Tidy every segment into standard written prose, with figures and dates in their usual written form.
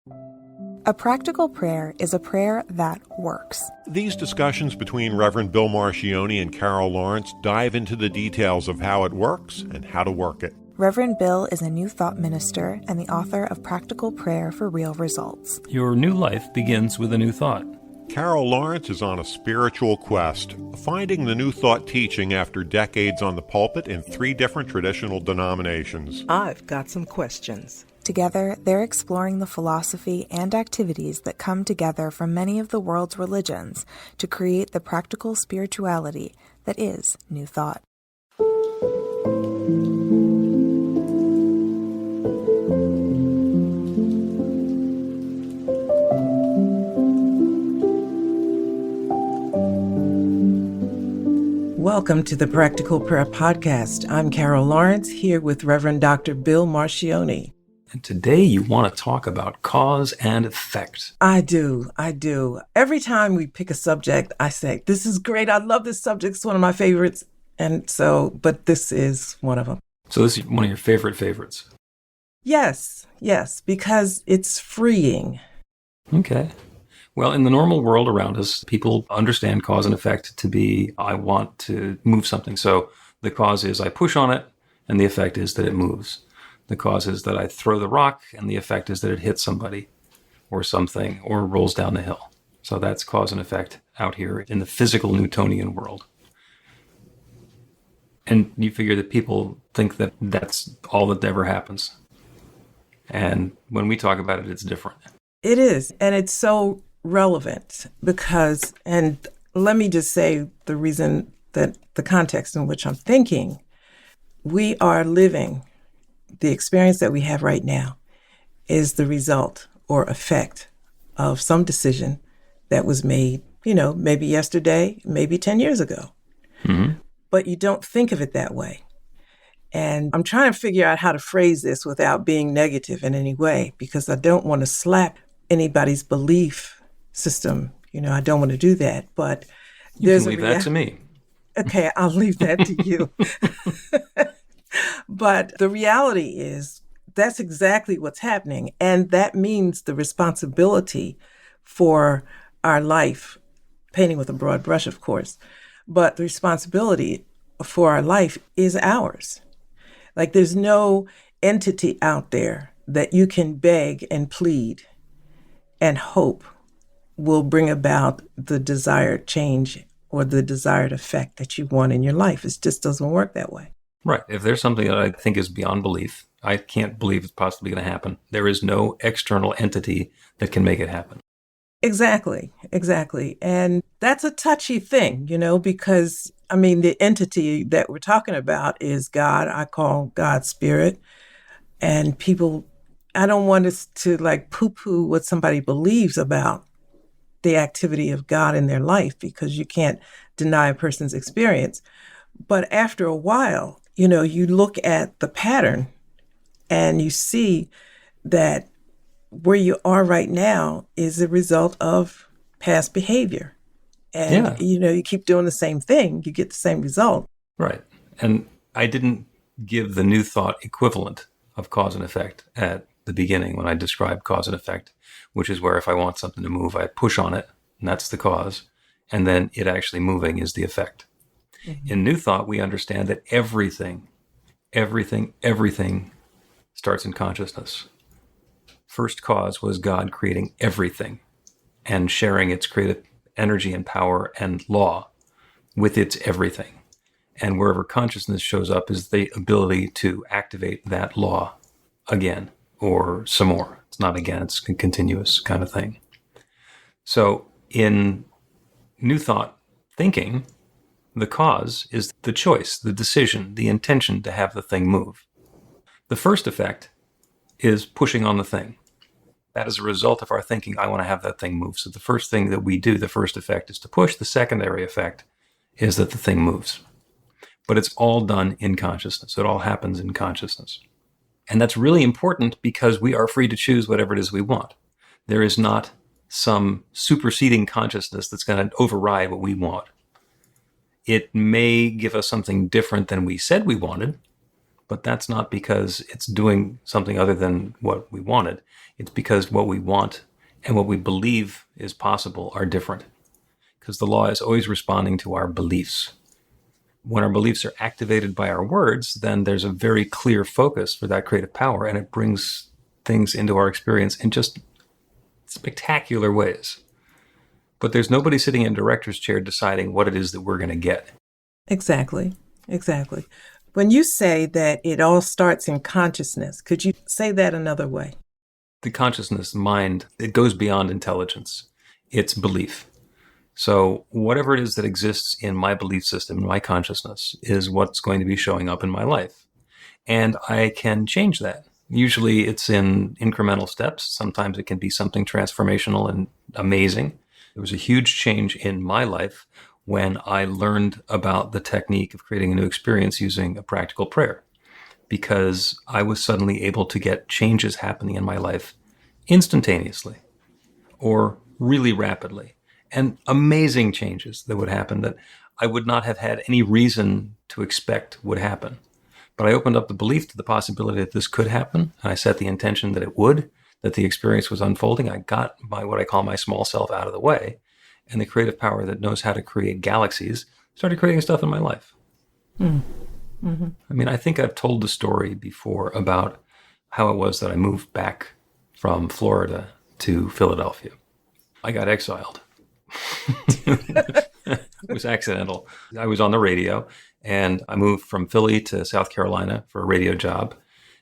A practical prayer is a prayer that works. These discussions between Reverend Bill Marcioni and Carol Lawrence dive into the details of how it works and how to work it. Reverend Bill is a New Thought minister and the author of Practical Prayer for Real Results. Your new life begins with a new thought. Carol Lawrence is on a spiritual quest, finding the New Thought teaching after decades on the pulpit in 3 different traditional denominations. I've got some questions. Together, they're exploring the philosophy and activities that come together from many of the world's religions to create the practical spirituality that is New Thought. Welcome to the Practical Prayer Podcast. I'm Carol Lawrence, here with Reverend Dr. Bill Marcioni. And today you want to talk about cause and effect. I do. Every time we pick a subject, I say, this is great. I love this subject. It's one of my favorites. But this is one of them. So this is one of your favorites? Yes, because it's freeing. Okay. Well, in the normal world around us, people understand cause and effect to be, I want to move something. So the cause is I push on it, and the effect is that it moves. The cause is that I throw the rock, and the effect is that it hits somebody or something or rolls down the hill. So that's cause and effect out here in the physical Newtonian world. And you figure that people think that that's all that ever happens. And when we talk about it, it's different. It is. And it's so relevant because, and let me just say the reason that the context in which I'm thinking, we are living, the experience that we have right now is the result or effect of some decision that was made, maybe yesterday, maybe 10 years ago. Mm-hmm. But you don't think of it that way. And I'm trying to figure out how to phrase this without being negative in any way, because I don't want to slap anybody's belief system. I don't want to do that. But you can leave that to me. Okay, I'll leave that to you. But the reality is that's exactly what's happening. And that means the responsibility for our life, painting with a broad brush, of course, but the responsibility for our life is ours. Like there's no entity out there that you can beg and plead and hope will bring about the desired change or the desired effect that you want in your life. It just doesn't work that way. Right. If there's something that I think is beyond belief, I can't believe it's possibly going to happen. There is no external entity that can make it happen. Exactly. And that's a touchy thing, because, the entity that we're talking about is God. I call God spirit. And people, I don't want us to poo-poo what somebody believes about the activity of God in their life, because you can't deny a person's experience. But after a while, you look at the pattern and you see that where you are right now is a result of past behavior. And, you keep doing the same thing, you get the same result. Right. And I didn't give the New Thought equivalent of cause and effect at the beginning when I described cause and effect, which is where if I want something to move, I push on it, and that's the cause. And then it actually moving is the effect. Mm-hmm. In New Thought, we understand that everything starts in consciousness. First cause was God creating everything and sharing its creative energy and power and law with its everything. And wherever consciousness shows up is the ability to activate that law again or some more. It's not again, it's a continuous kind of thing. So in New Thought thinking, the cause is the choice, the decision, the intention to have the thing move. The first effect is pushing on the thing. That is a result of our thinking, I want to have that thing move. So the first thing that we do, the first effect is to push. The secondary effect is that the thing moves. But it's all done in consciousness. It all happens in consciousness. And that's really important because we are free to choose whatever it is we want. There is not some superseding consciousness that's going to override what we want. It may give us something different than we said we wanted, But that's not because it's doing something other than what we wanted. It's because what we want and what we believe is possible are different. Because the law is always responding to our beliefs. When our beliefs are activated by our words, then there's a very clear focus for that creative power, and it brings things into our experience in just spectacular ways. But there's nobody sitting in a director's chair deciding what it is that we're going to get. Exactly. When you say that it all starts in consciousness, could you say that another way? The consciousness, mind, it goes beyond intelligence. It's belief. So whatever it is that exists in my belief system, my consciousness, is what's going to be showing up in my life. And I can change that. Usually it's in incremental steps. Sometimes it can be something transformational and amazing. There was a huge change in my life when I learned about the technique of creating a new experience using a practical prayer, because I was suddenly able to get changes happening in my life instantaneously or really rapidly. And amazing changes that would happen that I would not have had any reason to expect would happen. But I opened up the belief to the possibility that this could happen. And I set the intention that it would, that the experience was unfolding. I got what I call my small self out of the way. And the creative power that knows how to create galaxies started creating stuff in my life. Mm-hmm. I mean, I think I've told the story before about how it was that I moved back from Florida to Philadelphia. I got exiled. It was accidental. I was on the radio, and I moved from Philly to South Carolina for a radio job.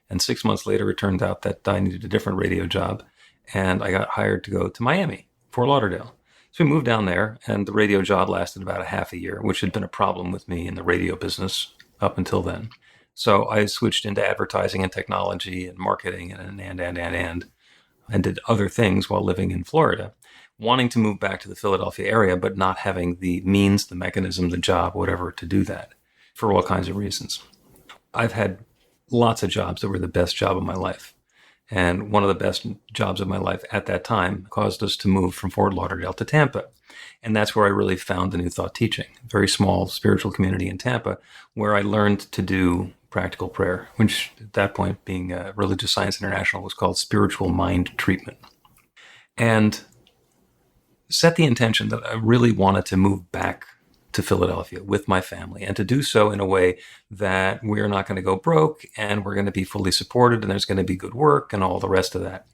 And 6 months later, it turned out that I needed a different radio job, and I got hired to go to Miami, Fort Lauderdale. So we moved down there, and the radio job lasted about a half a year, which had been a problem with me in the radio business up until then. So I switched into advertising and technology and marketing and did other things while living in Florida, wanting to move back to the Philadelphia area, but not having the means, the mechanism, the job, whatever, to do that for all kinds of reasons. I've had lots of jobs that were the best job of my life. And one of the best jobs of my life at that time caused us to move from Fort Lauderdale to Tampa. And that's where I really found the New Thought teaching, a very small spiritual community in Tampa, where I learned to do practical prayer, which at that point, being Religious Science International, was called spiritual mind treatment. And set the intention that I really wanted to move back to Philadelphia with my family, and to do so in a way that we're not going to go broke, and we're going to be fully supported, and there's going to be good work and all the rest of that.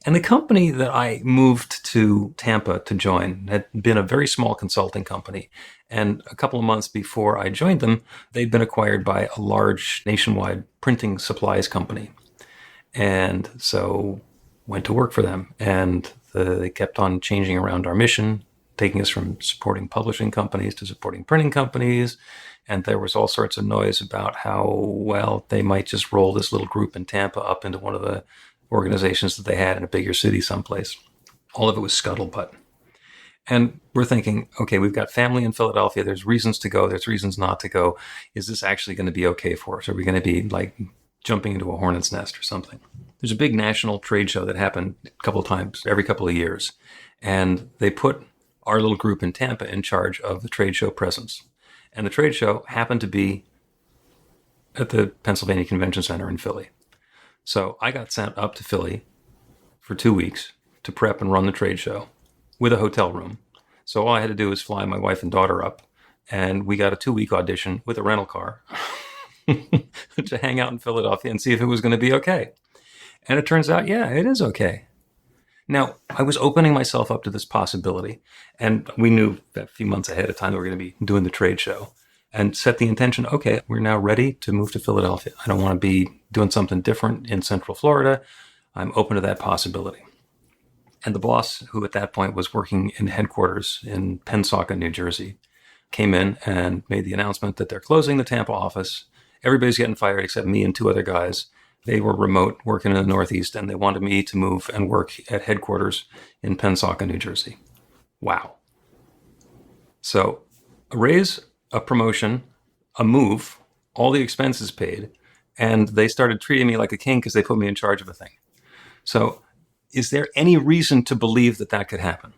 And the company that I moved to Tampa to join had been a very small consulting company. And a couple of months before I joined them, they'd been acquired by a large nationwide printing supplies company. And so went to work for them, and they kept on changing around our mission, taking us from supporting publishing companies to supporting printing companies. And there was all sorts of noise about how, well, they might just roll this little group in Tampa up into one of the organizations that they had in a bigger city someplace. All of it was scuttlebutt. And we're thinking, okay, we've got family in Philadelphia. There's reasons to go. There's reasons not to go. Is this actually going to be okay for us? Are we going to be like jumping into a hornet's nest or something? There's a big national trade show that happened a couple of times, every couple of years. And they put our little group in Tampa in charge of the trade show presence. And the trade show happened to be at the Pennsylvania Convention Center in Philly. So I got sent up to Philly for 2 weeks to prep and run the trade show with a hotel room. So all I had to do was fly my wife and daughter up, and we got a 2-week audition with a rental car to hang out in Philadelphia and see if it was going to be okay. And it turns out, yeah, it is okay. Now, I was opening myself up to this possibility, and we knew a few months ahead of time that we were going to be doing the trade show, and set the intention, okay, we're now ready to move to Philadelphia. I don't want to be doing something different in Central Florida. I'm open to that possibility. And the boss, who at that point was working in headquarters in Pennsauken, New Jersey, came in and made the announcement that they're closing the Tampa office. Everybody's getting fired except me and 2 other guys. They were remote, working in the Northeast, and they wanted me to move and work at headquarters in Pennsauken, New Jersey. Wow. So a raise, a promotion, a move, all the expenses paid, and they started treating me like a king because they put me in charge of a thing. So is there any reason to believe that that could happen?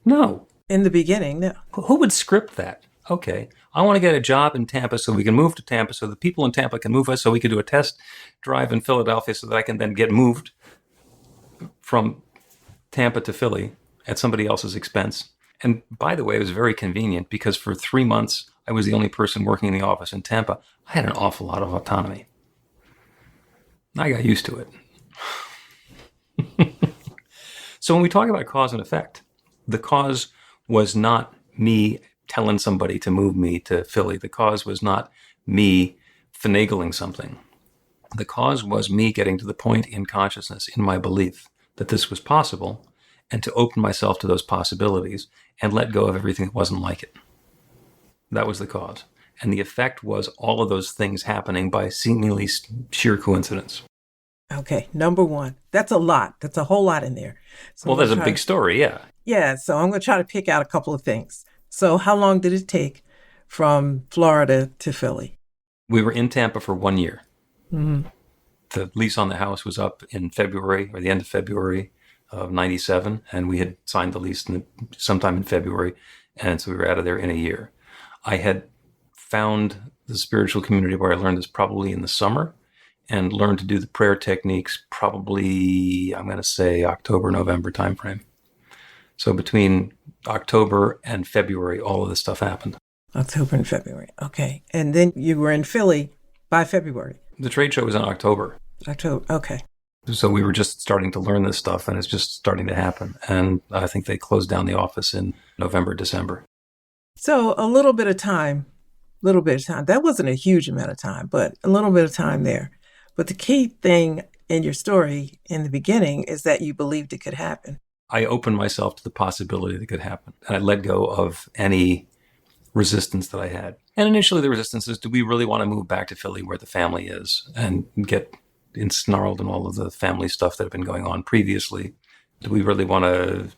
No. In the beginning, no. Who would script that? Okay, I want to get a job in Tampa so we can move to Tampa so the people in Tampa can move us so we can do a test drive in Philadelphia so that I can then get moved from Tampa to Philly at somebody else's expense. And by the way, it was very convenient because for 3 months, I was the only person working in the office in Tampa. I had an awful lot of autonomy. I got used to it. So when we talk about cause and effect, the cause was not me telling somebody to move me to Philly. The cause was not me finagling something. The cause was me getting to the point in consciousness, in my belief, that this was possible, and to open myself to those possibilities and let go of everything that wasn't like it. That was the cause. And the effect was all of those things happening by seemingly sheer coincidence. Okay, number one. That's a lot. That's a whole lot in there. So Well, there's a big story, yeah. Yeah, so I'm going to try to pick out a couple of things. So how long did it take from Florida to Philly? We were in Tampa for 1 year. Mm-hmm. The lease on the house was up in February, or the end of February of 97, and we had signed the lease sometime in February, and so we were out of there in a year. I had found the spiritual community where I learned this probably in the summer, and learned to do the prayer techniques probably, I'm going to say, October, November timeframe. So between October and February, all of this stuff happened. October and February. Okay. And then you were in Philly by February. The trade show was in October. October. Okay. So we were just starting to learn this stuff, and it's just starting to happen. And I think they closed down the office in November, December. So a little bit of time. That wasn't a huge amount of time, but a little bit of time there. But the key thing in your story in the beginning is that you believed it could happen. I opened myself to the possibility that it could happen. And I let go of any resistance that I had. And initially the resistance is, do we really want to move back to Philly where the family is and get ensnarled in all of the family stuff that had been going on previously? Do we really want to,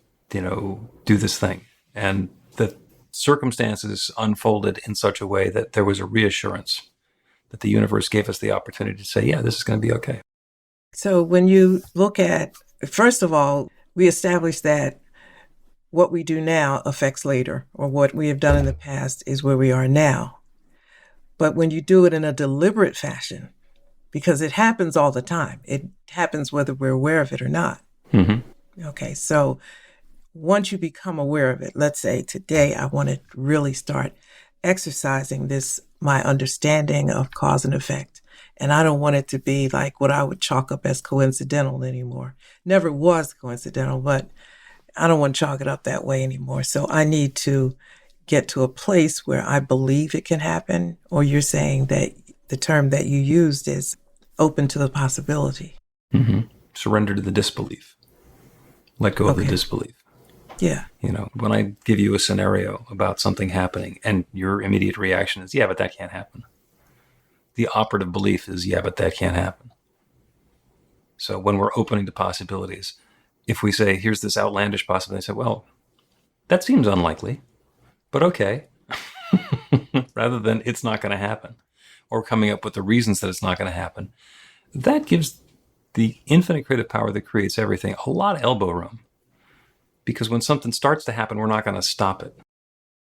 do this thing? And the circumstances unfolded in such a way that there was a reassurance that the universe gave us the opportunity to say, yeah, this is going to be okay. So when you look at, first of all, we established that what we do now affects later, or what we have done in the past is where we are now. But when you do it in a deliberate fashion, because it happens all the time, it happens whether we're aware of it or not. Mm-hmm. Okay, so once you become aware of it, let's say today I want to really start exercising this, my understanding of cause and effect. And I don't want it to be like what I would chalk up as coincidental anymore. Never was coincidental, but I don't want to chalk it up that way anymore. So I need to get to a place where I believe it can happen. Or you're saying that the term that you used is open to the possibility. Mm-hmm. Surrender to the disbelief. Let go of the disbelief. Yeah. When I give you a scenario about something happening and your immediate reaction is, yeah, but that can't happen. The operative belief is, yeah, but that can't happen. So when we're opening to possibilities, if we say, here's this outlandish possibility, I say, well, that seems unlikely, but okay. Rather than it's not going to happen, or coming up with the reasons that it's not going to happen. That gives the infinite creative power that creates everything a lot of elbow room. Because when something starts to happen, we're not going to stop it.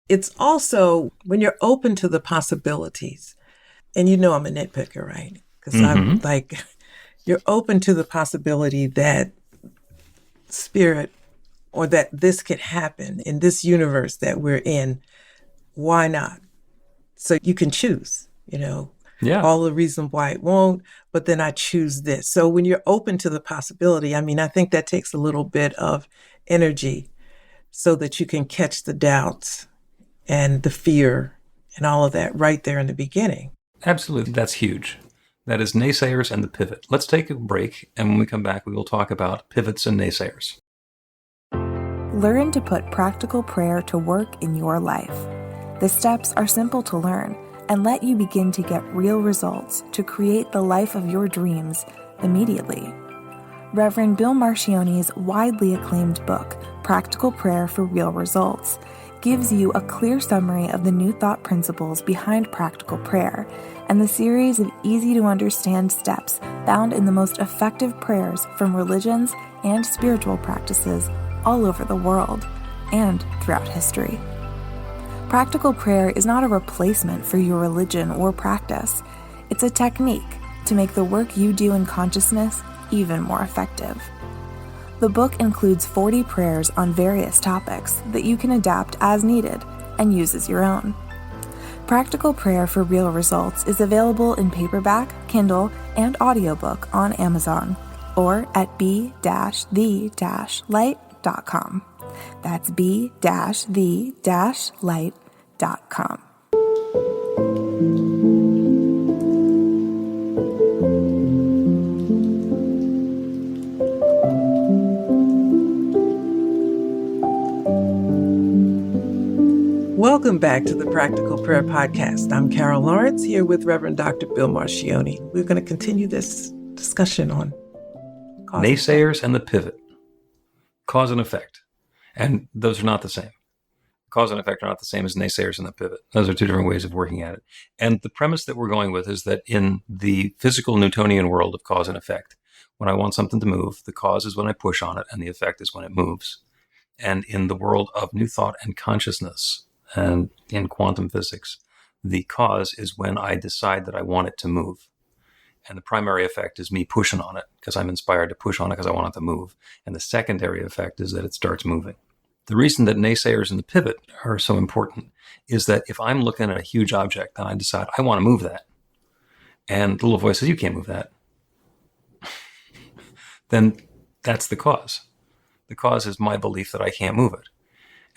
It's also when you're open to the possibilities, and I'm a nitpicker, right? Because I'm like, you're open to the possibility that spirit, or that this could happen in this universe that we're in. Why not? So you can choose, all the reasons why it won't, but then I choose this. So when you're open to the possibility, I think that takes a little bit of energy so that you can catch the doubts and the fear and all of that right there in the beginning. Absolutely. That's huge. That is naysayers and the pivot. Let's take a break, and when we come back, we will talk about pivots and naysayers. Learn to put practical prayer to work in your life. The steps are simple to learn and let you begin to get real results to create the life of your dreams immediately. Reverend Bill Marcione's widely acclaimed book, Practical Prayer for Real Results, gives you a clear summary of the new thought principles behind practical prayer and the series of easy-to-understand steps found in the most effective prayers from religions and spiritual practices all over the world and throughout history. Practical prayer is not a replacement for your religion or practice. It's a technique to make the work you do in consciousness even more effective. The book includes 40 prayers on various topics that you can adapt as needed and use as your own. Practical Prayer for Real Results is available in paperback, Kindle, and audiobook on Amazon or at b-the-light.com. That's b-the-light.com. Welcome back to the Practical Prayer Podcast. I'm Carol Lawrence here with Reverend Dr. Bill Marcioni. We're going to continue this discussion on naysayers and the pivot, cause and effect. And those are not the same. Cause and effect are not the same as naysayers and the pivot. Those are two different ways of working at it. And the premise that we're going with is that in the physical Newtonian world of cause and effect, when I want something to move, the cause is when I push on it and the effect is when it moves. And in the world of new thought and consciousness and in quantum physics, the cause is when I decide that I want it to move. And the primary effect is me pushing on it because I'm inspired to push on it because I want it to move. And the secondary effect is that it starts moving. The reason that naysayers and the pivot are so important is that if I'm looking at a huge object and I decide I want to move that, and the little voice says, you can't move that, then that's the cause. The cause is my belief that I can't move it.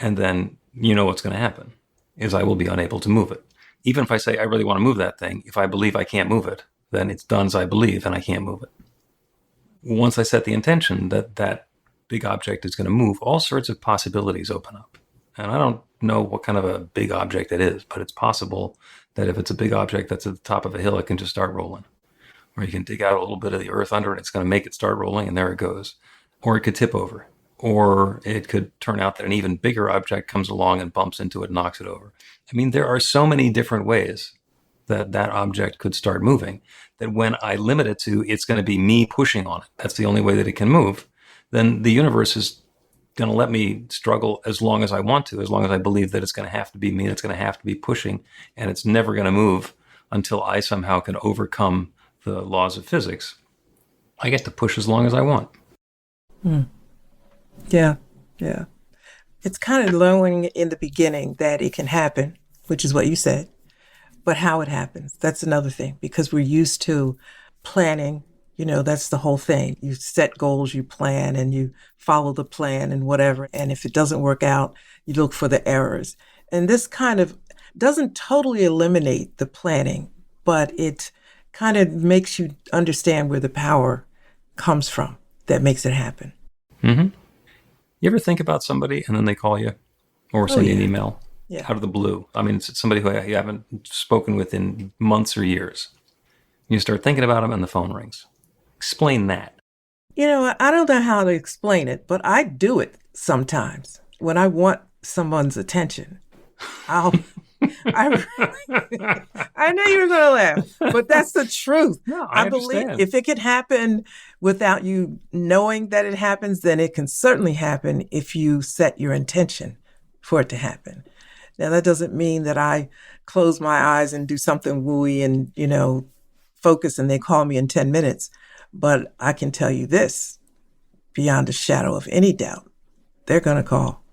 And then you know what's going to happen is I will be unable to move it. Even if I say I really want to move that thing, if I believe I can't move it, then it's done as I believe and I can't move it. Once I set the intention that that big object is going to move, all sorts of possibilities open up. And I don't know what kind of a big object it is, but it's possible that if it's a big object that's at the top of a hill, it can just start rolling. Or you can dig out a little bit of the earth under it, it's going to make it start rolling, and there it goes. Or it could tip over. Or it could turn out that an even bigger object comes along and bumps into it and knocks it over. I mean, there are so many different ways that that object could start moving that when I limit it to it's going to be me pushing on it, that's the only way that it can move, then the universe is going to let me struggle as long as I want to, as long as I believe that it's going to have to be me, it's going to have to be pushing, and it's never going to move until I somehow can overcome the laws of physics. I get to push as long as I want. Yeah. It's kind of learning in the beginning that it can happen, which is what you said. But how it happens, that's another thing, because we're used to planning, that's the whole thing. You set goals, you plan, and you follow the plan and whatever. And if it doesn't work out, you look for the errors. And this kind of doesn't totally eliminate the planning, but it kind of makes you understand where the power comes from that makes it happen. Mm-hmm. You ever think about somebody and then they call you or send you an email? Yeah. Out of the blue. I mean, it's somebody who you haven't spoken with in months or years. You start thinking about them and the phone rings. Explain that. I don't know how to explain it, but I do it sometimes. When I want someone's attention, I know you were going to laugh, but that's the truth. No, I believe understand. if it could happen without you knowing that it happens, then it can certainly happen if you set your intention for it to happen. Now, that doesn't mean that I close my eyes and do something wooey and, focus and they call me in 10 minutes. But I can tell you this, beyond a shadow of any doubt, they're going to call.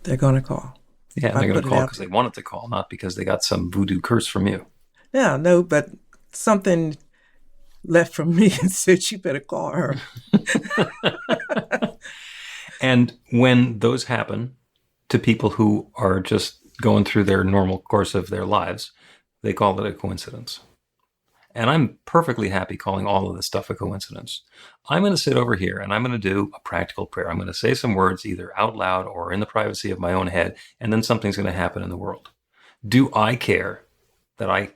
They're going to call. Yeah, they're going to call because they wanted to call, not because they got some voodoo curse from you. Yeah, no, but something left from me and said, you better call her. And when those happen to people who are just going through their normal course of their lives, they call it a coincidence. And I'm perfectly happy calling all of this stuff a coincidence. I'm going to sit over here and I'm going to do a practical prayer. I'm going to say some words either out loud or in the privacy of my own head, and then something's going to happen in the world. Do I care that I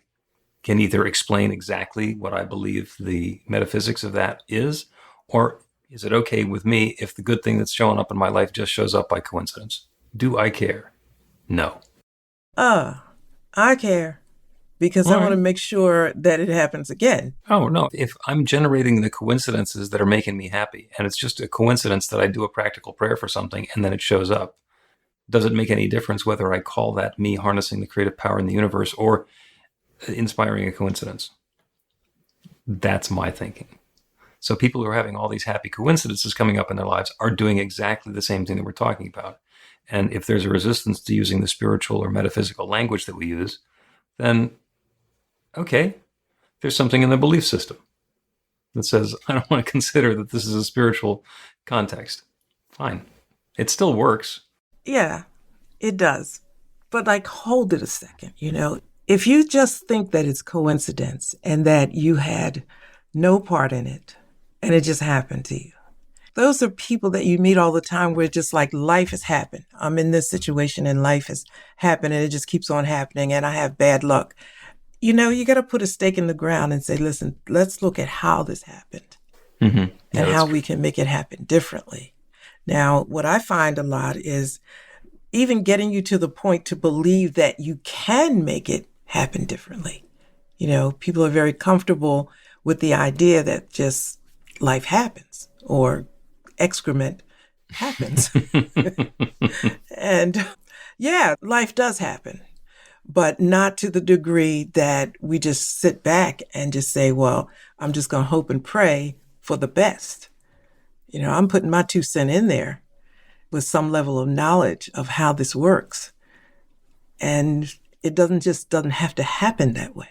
can either explain exactly what I believe the metaphysics of that is, or is it okay with me if the good thing that's showing up in my life just shows up by coincidence? Do I care? No. I care because I want to make sure that it happens again. Oh, no. If I'm generating the coincidences that are making me happy, and it's just a coincidence that I do a practical prayer for something and then it shows up, Does it make any difference whether I call that me harnessing the creative power in the universe or inspiring a coincidence? That's my thinking. So people who are having all these happy coincidences coming up in their lives are doing exactly the same thing that we're talking about. And if there's a resistance to using the spiritual or metaphysical language that we use, then, okay, there's something in the belief system that says, I don't want to consider that this is a spiritual context. Fine. It still works. Yeah, it does. But like, hold it a second, If you just think that it's coincidence and that you had no part in it and it just happened to you, those are people that you meet all the time where just like life has happened. I'm in this situation and life has happened and it just keeps on happening and I have bad luck. You got to put a stake in the ground and say, listen, let's look at how this happened and how we can make it happen differently. Now, what I find a lot is even getting you to the point to believe that you can make it happen differently. People are very comfortable with the idea that just life happens or excrement happens. And yeah, life does happen, but not to the degree that we just sit back and just say, well, I'm just going to hope and pray for the best. I'm putting my 2 cents in there with some level of knowledge of how this works. And it doesn't have to happen that way.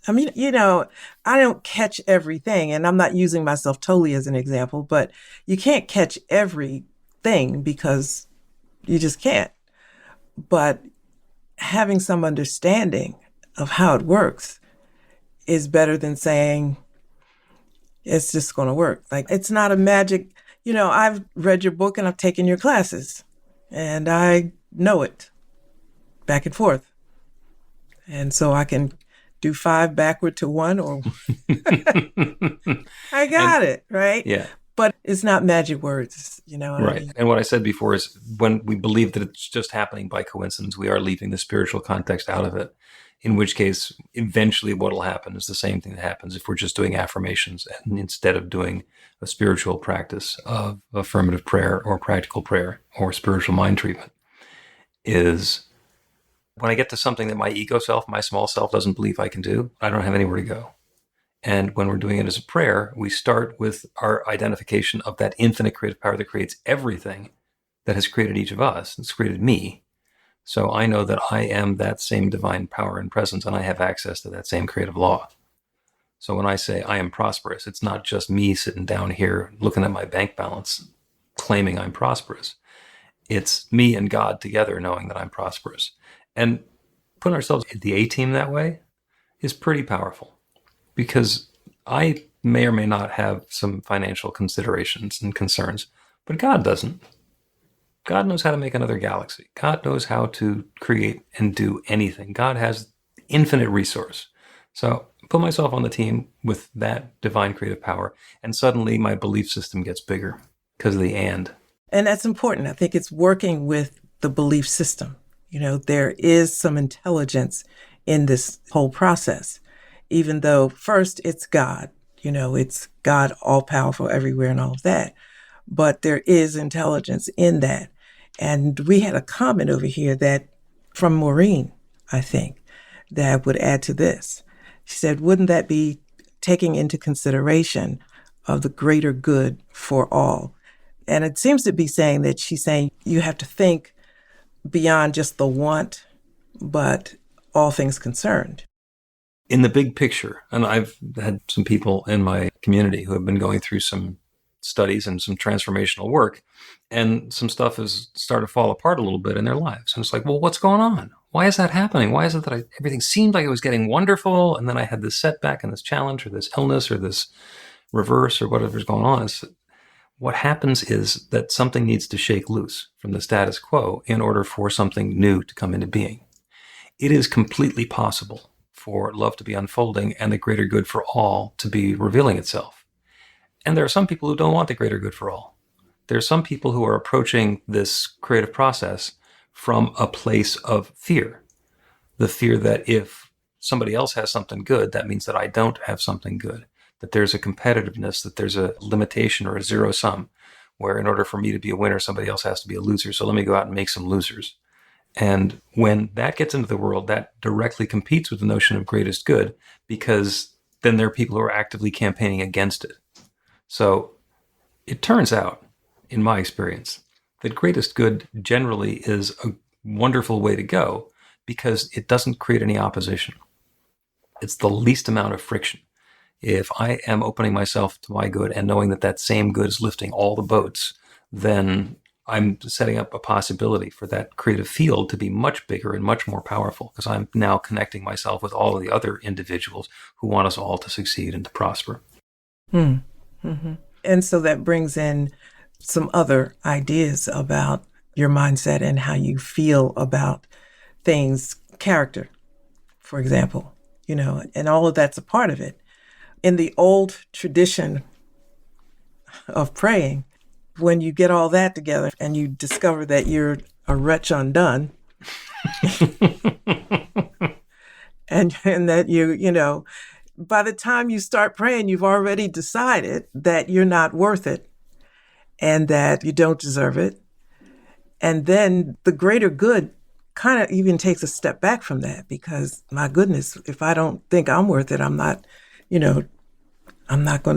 I mean, I don't catch everything, and I'm not using myself totally as an example, but you can't catch everything because you just can't. But having some understanding of how it works is better than saying it's just going to work. Like, it's not a magic. I've read your book and I've taken your classes and I know it back and forth. And so I can do 5 backward to 1 or I got it, right? Yeah. But it's not magic words, what right. I mean? And what I said before is when we believe that it's just happening by coincidence, we are leaving the spiritual context out of it, in which case eventually what will happen is the same thing that happens if we're just doing affirmations and instead of doing a spiritual practice of affirmative prayer or practical prayer or spiritual mind treatment, is when I get to something that my ego self, my small self doesn't believe I can do, I don't have anywhere to go. And when we're doing it as a prayer, we start with our identification of that infinite creative power that creates everything that has created each of us. It's created me. So I know that I am that same divine power and presence, and I have access to that same creative law. So when I say I am prosperous, it's not just me sitting down here looking at my bank balance, claiming I'm prosperous. It's me and God together knowing that I'm prosperous. And putting ourselves in the A-team that way is pretty powerful, because I may or may not have some financial considerations and concerns, but God doesn't. God knows how to make another galaxy. God knows how to create and do anything. God has infinite resource. So put myself on the team with that divine creative power, and suddenly my belief system gets bigger because of the and. And that's important. I think it's working with the belief system. There is some intelligence in this whole process, even though first it's God, it's God all powerful everywhere and all of that. But there is intelligence in that. And we had a comment over here that from Maureen, I think, that would add to this. She said, wouldn't that be taking into consideration of the greater good for all? And it seems to be saying that she's saying you have to think beyond just the want, but all things concerned. In the big picture, and I've had some people in my community who have been going through some studies and some transformational work, and some stuff has started to fall apart a little bit in their lives. And it's like, well, what's going on? Why is that happening? Why is it that everything seemed like it was getting wonderful, and then I had this setback and this challenge or this illness or this reverse or whatever's going on? What happens is that something needs to shake loose from the status quo in order for something new to come into being. It is completely possible for love to be unfolding and the greater good for all to be revealing itself. And there are some people who don't want the greater good for all. There are some people who are approaching this creative process from a place of fear. The fear that if somebody else has something good, that means that I don't have something good, that there's a competitiveness, that there's a limitation or a zero sum, where in order for me to be a winner, somebody else has to be a loser. So let me go out and make some losers. And when that gets into the world, that directly competes with the notion of greatest good, because then there are people who are actively campaigning against it. So it turns out, in my experience, that greatest good generally is a wonderful way to go because it doesn't create any opposition. It's the least amount of friction. If I am opening myself to my good and knowing that that same good is lifting all the boats, then I'm setting up a possibility for that creative field to be much bigger and much more powerful, because I'm now connecting myself with all of the other individuals who want us all to succeed and to prosper. Mm-hmm. And so that brings in some other ideas about your mindset and how you feel about things, character, for example, and all of that's a part of it. In the old tradition of praying, when you get all that together and you discover that you're a wretch undone, and that by the time you start praying, you've already decided that you're not worth it and that you don't deserve it. And then the greater good kind of even takes a step back from that, because my goodness, if I don't think I'm worth it, I'm not going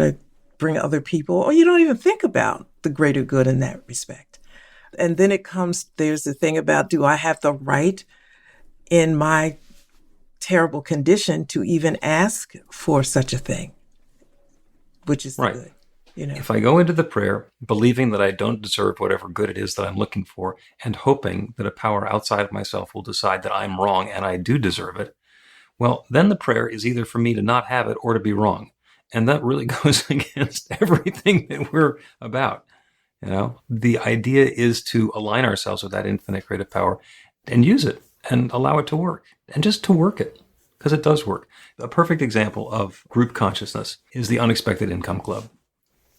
to bring other people, or you don't even think about the greater good in that respect. And then there's the thing about, do I have the right in my terrible condition to even ask for such a thing? Which is right. Good. If I go into the prayer believing that I don't deserve whatever good it is that I'm looking for, and hoping that a power outside of myself will decide that I'm wrong and I do deserve it, well, then the prayer is either for me to not have it or to be wrong. And that really goes against everything that we're about. The idea is to align ourselves with that infinite creative power and use it and allow it to work, and just to work it, because it does work. A perfect example of group consciousness is the Unexpected Income Club.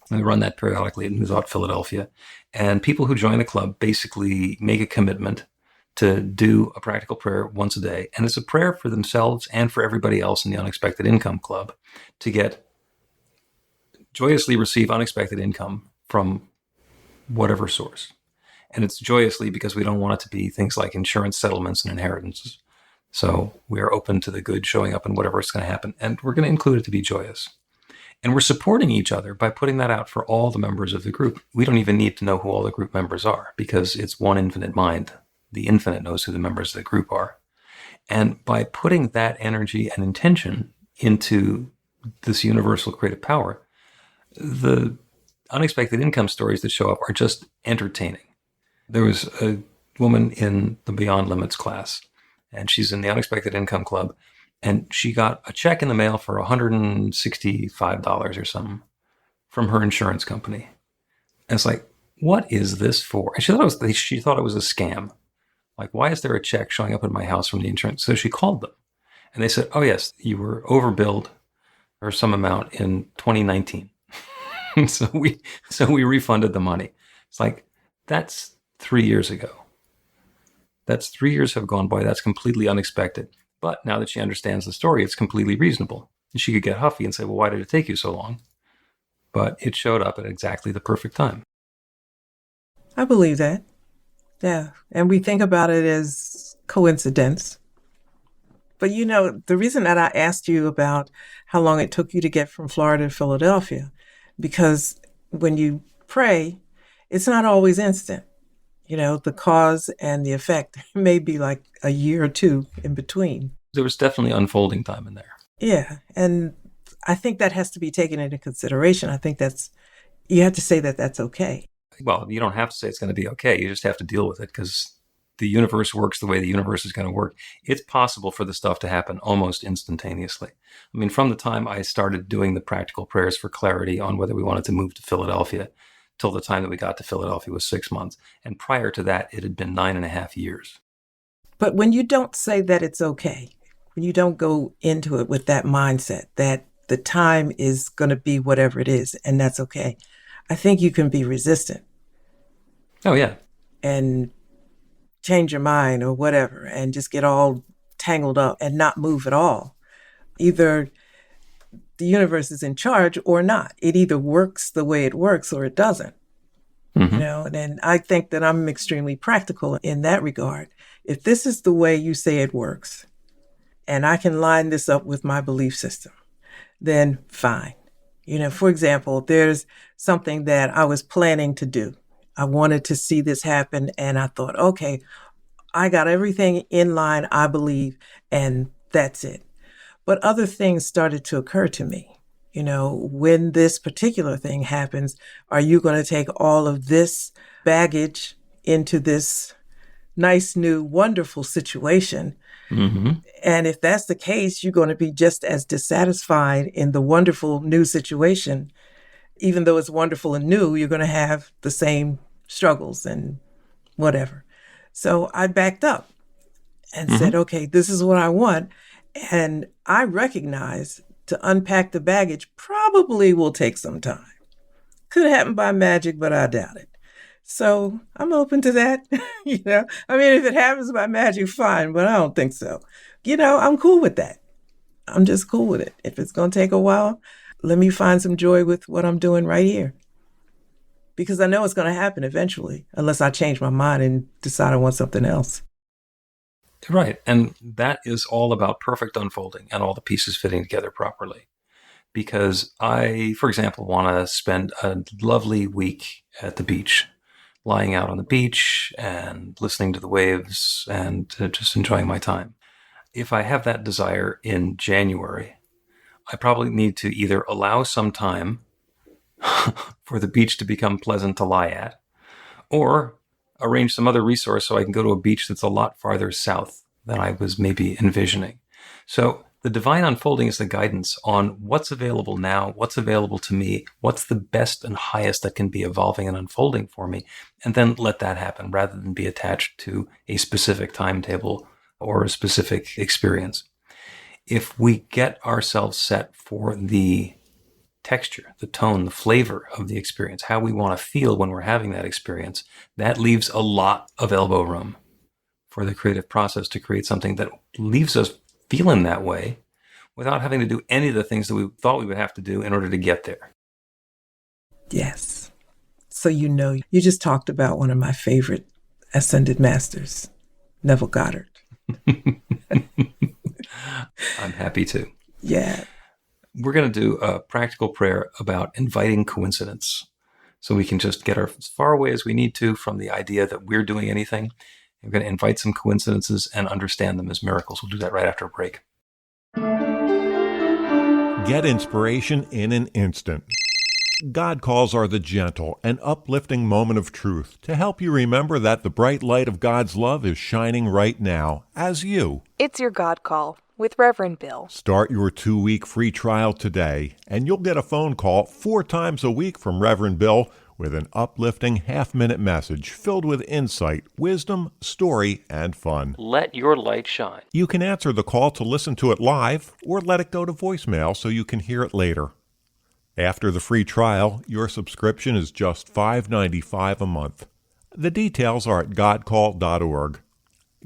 We run that periodically in New Thought, Philadelphia. And people who join the club basically make a commitment to do a practical prayer once a day. And it's a prayer for themselves and for everybody else in the Unexpected Income Club to joyously receive unexpected income from whatever source. And it's joyously because we don't want it to be things like insurance settlements and inheritances. So we are open to the good showing up in whatever is going to happen. And we're going to include it to be joyous. And we're supporting each other by putting that out for all the members of the group. We don't even need to know who all the group members are, because it's one infinite mind. The infinite knows who the members of the group are. And by putting that energy and intention into this universal creative power, the unexpected income stories that show up are just entertaining. There was a woman in the Beyond Limits class, and she's in the Unexpected Income Club, and she got a check in the mail for $165 or something from her insurance company. And it's like, what is this for? And she thought it was a scam. Like, why is there a check showing up at my house from the insurance? So she called them, and they said, oh yes, you were overbilled or some amount in 2019. so we refunded the money. It's like, that's 3 years ago. That's 3 years have gone by. That's completely unexpected. But now that she understands the story, it's completely reasonable. And she could get huffy and say, well, why did it take you so long? But it showed up at exactly the perfect time. I believe that. Yeah. And we think about it as coincidence. But the reason that I asked you about how long it took you to get from Florida to Philadelphia, because when you pray, it's not always instant. The cause and the effect may be like a year or two in between. There was definitely unfolding time in there. Yeah. And I think that has to be taken into consideration. I think you have to say that that's okay. Well, you don't have to say it's going to be okay. You just have to deal with it, because the universe works the way the universe is going to work. It's possible for the stuff to happen almost instantaneously. I mean, from the time I started doing the practical prayers for clarity on whether we wanted to move to Philadelphia till the time that we got to Philadelphia was 6 months. And prior to that, it had been 9.5 years. But when you don't say that it's okay, when you don't go into it with that mindset that the time is going to be whatever it is, and that's okay, I think you can be resistant. Oh, yeah. And change your mind or whatever, and just get all tangled up and not move at all. Either the universe is in charge or not. It either works the way it works or it doesn't. Mm-hmm. And I think that I'm extremely practical in that regard. If this is the way you say it works, and I can line this up with my belief system, then fine. For example, there's something that I was planning to do. I wanted to see this happen, and I thought, okay, I got everything in line, I believe, and that's it. But other things started to occur to me. When this particular thing happens, are you going to take all of this baggage into this nice, new, wonderful situation? Mm-hmm. And if that's the case, you're going to be just as dissatisfied in the wonderful new situation. Even though it's wonderful and new, you're going to have the same struggles and whatever. So I backed up and said, okay, this is what I want. And I recognize to unpack the baggage probably will take some time. Could happen by magic, but I doubt it. So I'm open to that. If it happens by magic, fine, but I don't think so. I'm cool with that. I'm just cool with it. If it's going to take a while, let me find some joy with what I'm doing right here. Because I know it's going to happen eventually, unless I change my mind and decide I want something else. Right. And that is all about perfect unfolding and all the pieces fitting together properly. Because I, for example, want to spend a lovely week at the beach, lying out on the beach and listening to the waves and just enjoying my time. If I have that desire in January, I probably need to either allow some time for the beach to become pleasant to lie at, or arrange some other resource so I can go to a beach that's a lot farther south than I was maybe envisioning. So the divine unfolding is the guidance on what's available now, what's available to me, what's the best and highest that can be evolving and unfolding for me, and then let that happen rather than be attached to a specific timetable or a specific experience. If we get ourselves set for the texture, the tone, the flavor of the experience, how we want to feel when we're having that experience, that leaves a lot of elbow room for the creative process to create something that leaves us feeling that way without having to do any of the things that we thought we would have to do in order to get there. Yes. So you just talked about one of my favorite ascended masters, Neville Goddard. I'm happy to. Yeah. We're going to do a practical prayer about inviting coincidence. So we can just get as far away as we need to from the idea that we're doing anything. We're going to invite some coincidences and understand them as miracles. We'll do that right after a break. Get inspiration in an instant. God calls are the gentle and uplifting moment of truth to help you remember that the bright light of God's love is shining right now as you. It's your God Call with Reverend Bill. Start your 2-week free trial today, and you'll get a phone call 4 times a week from Reverend Bill with an uplifting half-minute message filled with insight, wisdom, story, and fun. Let your light shine. You can answer the call to listen to it live or let it go to voicemail so you can hear it later. After the free trial, your subscription is just $5.95 a month. The details are at godcall.org.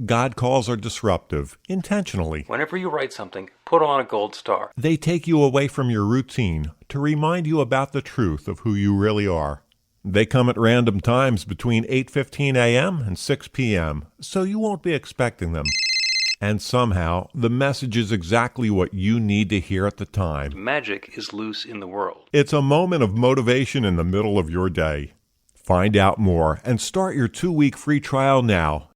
God calls are disruptive, intentionally. Whenever you write something, put on a gold star. They take you away from your routine to remind you about the truth of who you really are. They come at random times between 8:15 a.m. and 6 p.m., so you won't be expecting them. And somehow, the message is exactly what you need to hear at the time. Magic is loose in the world. It's a moment of motivation in the middle of your day. Find out more and start your 2-week free trial now.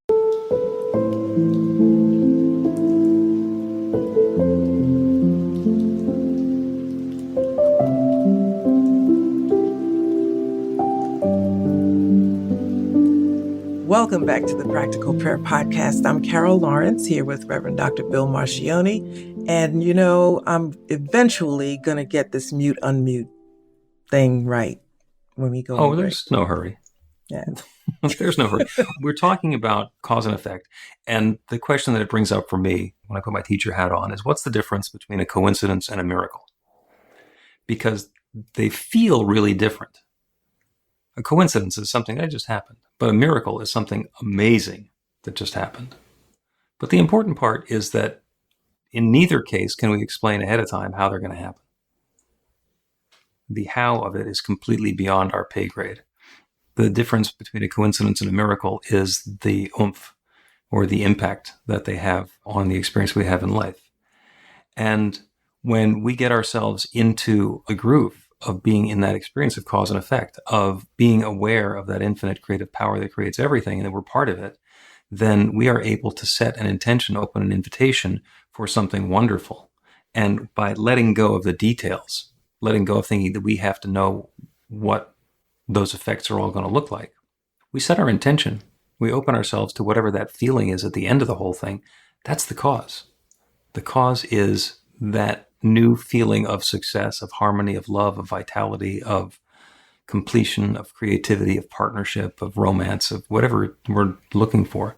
Welcome back to the Practical Prayer Podcast. I'm Carol Lawrence here with Reverend Dr. Bill Marcioni. And, I'm eventually going to get this mute-unmute thing right when we go. Oh, there's no hurry. Yeah. There's no hurry. We're talking about cause and effect. And the question that it brings up for me when I put my teacher hat on is, what's the difference between a coincidence and a miracle? Because they feel really different. A coincidence is something that just happened, but a miracle is something amazing that just happened. But the important part is that in neither case can we explain ahead of time how they're going to happen. The how of it is completely beyond our pay grade. The difference between a coincidence and a miracle is the oomph or the impact that they have on the experience we have in life. And when we get ourselves into a groove of being in that experience of cause and effect, of being aware of that infinite creative power that creates everything and that we're part of it, then we are able to set an intention, open an invitation for something wonderful. And by letting go of the details, letting go of thinking that we have to know what those effects are all going to look like, we set our intention. We open ourselves to whatever that feeling is at the end of the whole thing. That's the cause. The cause is that new feeling of success, of harmony, of love, of vitality, of completion, of creativity, of partnership, of romance, of whatever we're looking for,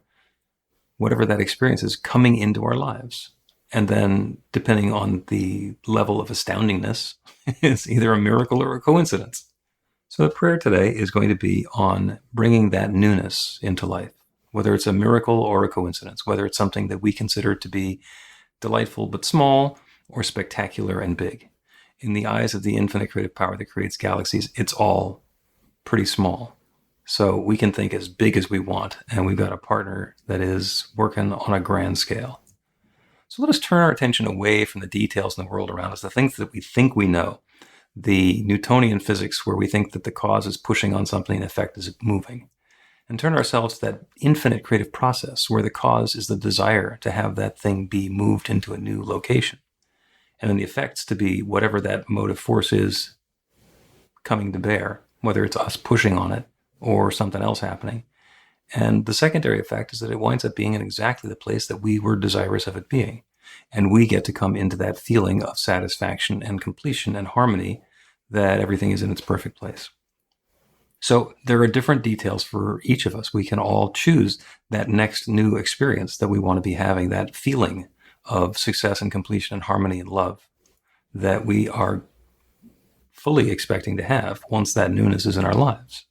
whatever that experience is coming into our lives. And then, depending on the level of astoundingness, it's either a miracle or a coincidence. So the prayer today is going to be on bringing that newness into life, whether it's a miracle or a coincidence, whether it's something that we consider to be delightful but small or spectacular and big. In the eyes of the infinite creative power that creates galaxies, it's all pretty small. So we can think as big as we want, and we've got a partner that is working on a grand scale. So let us turn our attention away from the details in the world around us, the things that we think we know, the Newtonian physics where we think that the cause is pushing on something and the effect is moving, and turn ourselves to that infinite creative process where the cause is the desire to have that thing be moved into a new location, and then the effects to be whatever that motive force is coming to bear, whether it's us pushing on it or something else happening. And the secondary effect is that it winds up being in exactly the place that we were desirous of it being. And we get to come into that feeling of satisfaction and completion and harmony that everything is in its perfect place. So there are different details for each of us. We can all choose that next new experience that we want to be having, that feeling of success and completion and harmony and love that we are fully expecting to have once that newness is in our lives.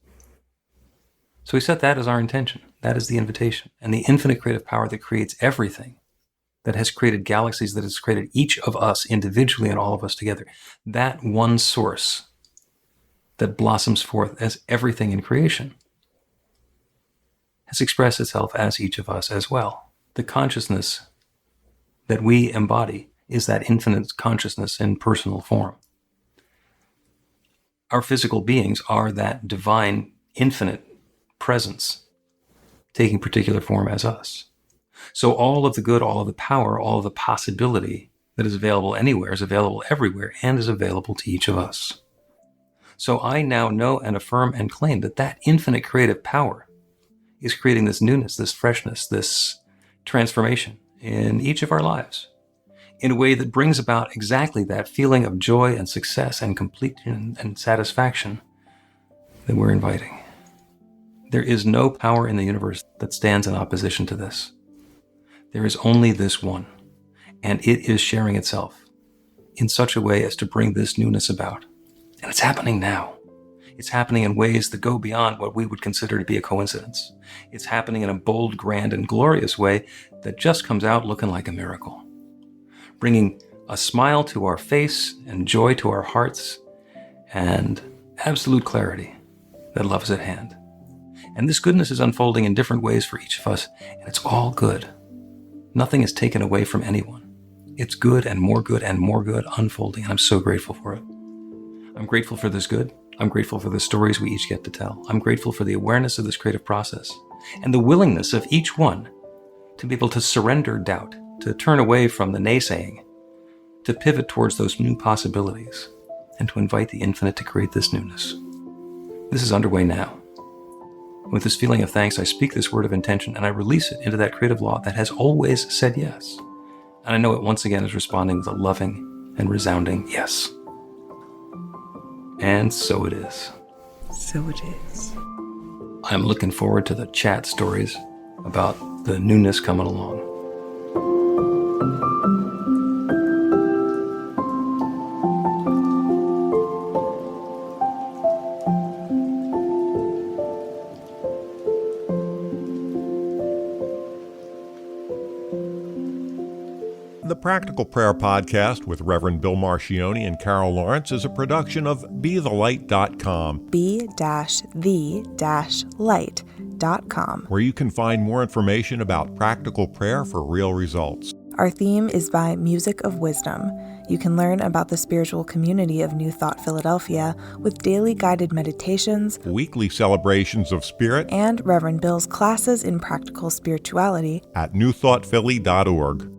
So we set that as our intention. That is the invitation. And the infinite creative power that creates everything, that has created galaxies, that has created each of us individually and all of us together, that one source that blossoms forth as everything in creation has expressed itself as each of us as well. The consciousness that we embody is that infinite consciousness in personal form. Our physical beings are that divine, infinite presence taking particular form as us. So all of the good, all of the power, all of the possibility that is available anywhere is available everywhere and is available to each of us. So I now know and affirm and claim that that infinite creative power is creating this newness, this freshness, this transformation in each of our lives in a way that brings about exactly that feeling of joy and success and completion and satisfaction that we're inviting. There is no power in the universe that stands in opposition to this. There is only this one, and it is sharing itself in such a way as to bring this newness about. And it's happening now. It's happening in ways that go beyond what we would consider to be a coincidence. It's happening in a bold, grand, and glorious way that just comes out looking like a miracle, bringing a smile to our face and joy to our hearts and absolute clarity that love is at hand. And this goodness is unfolding in different ways for each of us, and it's all good. Nothing is taken away from anyone. It's good and more good unfolding, and I'm so grateful for it. I'm grateful for this good. I'm grateful for the stories we each get to tell. I'm grateful for the awareness of this creative process and the willingness of each one to be able to surrender doubt, to turn away from the naysaying, to pivot towards those new possibilities, and to invite the infinite to create this newness. This is underway now. With this feeling of thanks, I speak this word of intention and I release it into that creative law that has always said yes. And I know it once again is responding with a loving and resounding yes. And so it is. So it is. I'm looking forward to the chat stories about the newness coming along. The Practical Prayer Podcast with Reverend Bill Marcioni and Carol Lawrence is a production of BeTheLight.com, be-the-light.com, where you can find more information about practical prayer for real results. Our theme is by Music of Wisdom. You can learn about the spiritual community of New Thought Philadelphia with daily guided meditations, Weekly celebrations of spirit, and Reverend Bill's classes in practical spirituality at newthoughtphilly.org.